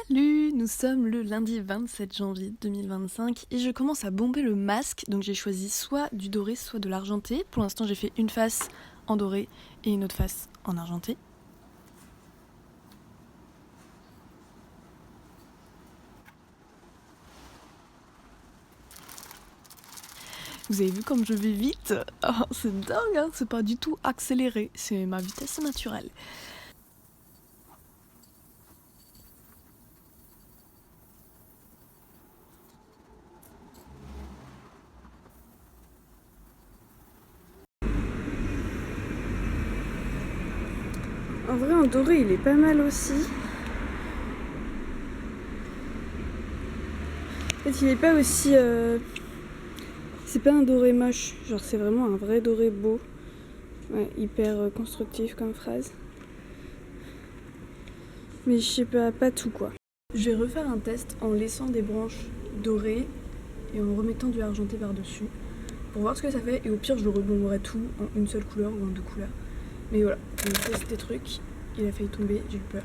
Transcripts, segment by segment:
Salut, nous sommes le lundi 27 janvier 2025 et je commence à bomber le masque. Donc j'ai choisi soit du doré, soit de l'argenté. Pour l'instant j'ai fait une face en doré et une autre face en argenté. Vous avez vu comme je vais vite? Oh, c'est dingue, hein, c'est pas du tout accéléré, c'est ma vitesse naturelle. En vrai, en doré, il est pas mal aussi. En fait, il est pas aussi... C'est pas un doré moche. Genre, c'est vraiment un vrai doré beau. Ouais, hyper constructif comme phrase. Mais je sais pas tout quoi. Je vais refaire un test en laissant des branches dorées et en remettant du argenté par-dessus pour voir ce que ça fait. Et au pire, je le rebomberai tout en une seule couleur ou en deux couleurs. Mais voilà, je teste des trucs. Il a failli tomber, j'ai eu peur.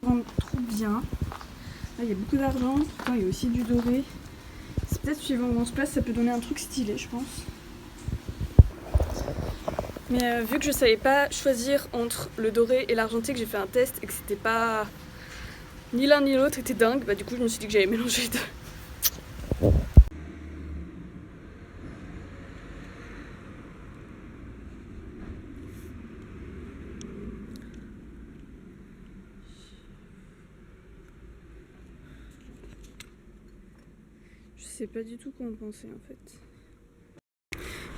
On trouve bien. Là, il y a beaucoup d'argent. Pourtant, il y a aussi du doré. C'est peut-être suivant où on se place, ça peut donner un truc stylé, je pense. Mais vu que je savais pas choisir entre le doré et l'argenté, que j'ai fait un test et que c'était pas ni l'un ni l'autre était dingue, bah du coup je me suis dit que j'allais mélanger les deux. Je sais pas du tout quoi en penser en fait.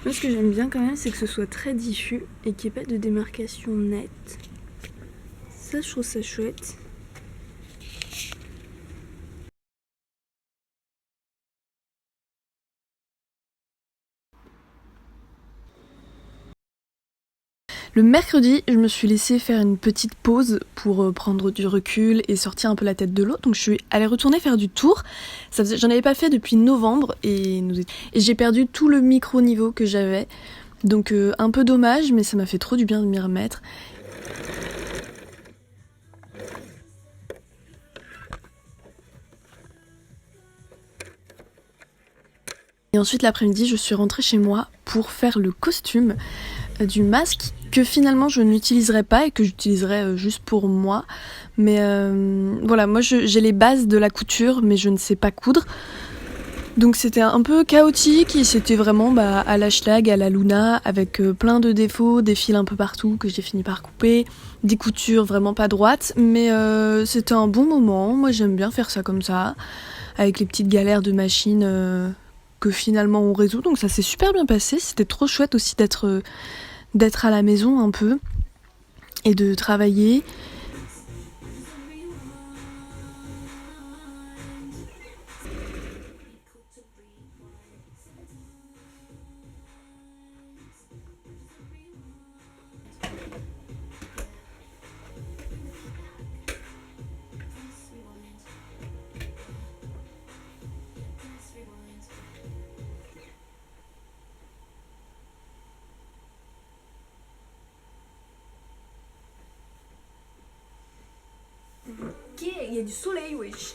Moi ce que j'aime bien quand même c'est que ce soit très diffus et qu'il n'y ait pas de démarcation nette. Ça je trouve ça chouette. Le mercredi, je me suis laissée faire une petite pause pour prendre du recul et sortir un peu la tête de l'eau. Donc je suis allée retourner faire du tour. J'en avais pas fait depuis novembre et j'ai perdu tout le micro-niveau que j'avais. Donc un peu dommage, mais ça m'a fait trop du bien de m'y remettre. Et ensuite l'après-midi, je suis rentrée chez moi pour faire le costume du masque que finalement je n'utiliserai pas et que j'utiliserai juste pour moi. Mais voilà, moi j'ai les bases de la couture mais je ne sais pas coudre. Donc c'était un peu chaotique et c'était vraiment à la schlag, à la Luna, avec plein de défauts, des fils un peu partout que j'ai fini par couper, des coutures vraiment pas droites, mais c'était un bon moment. Moi j'aime bien faire ça comme ça, avec les petites galères de machine que finalement on résout. Donc ça s'est super bien passé, c'était trop chouette aussi d'être à la maison un peu et de travailler. Ok, il y a du soleil, wesh.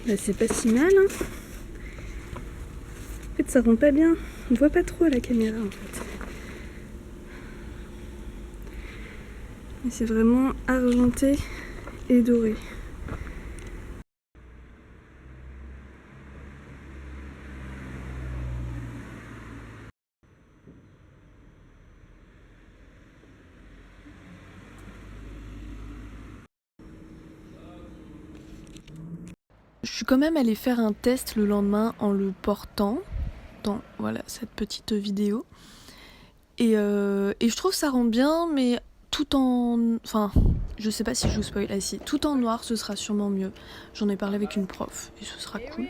Bah c'est pas si mal hein. En fait ça rend pas bien. On voit pas trop à la caméra en fait. Mais c'est vraiment argenté et doré. je suis quand même allée faire un test le lendemain en le portant dans voilà, cette petite vidéo. Et je trouve ça rend bien, mais tout en... Enfin, je sais pas si je vous spoil, ah si, tout en noir ce sera sûrement mieux. J'en ai parlé avec une prof et ce sera cool.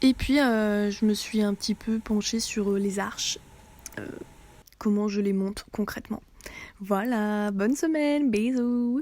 Et puis je me suis un petit peu penchée sur les arches, comment je les monte concrètement. Voilà, bonne semaine, bisous.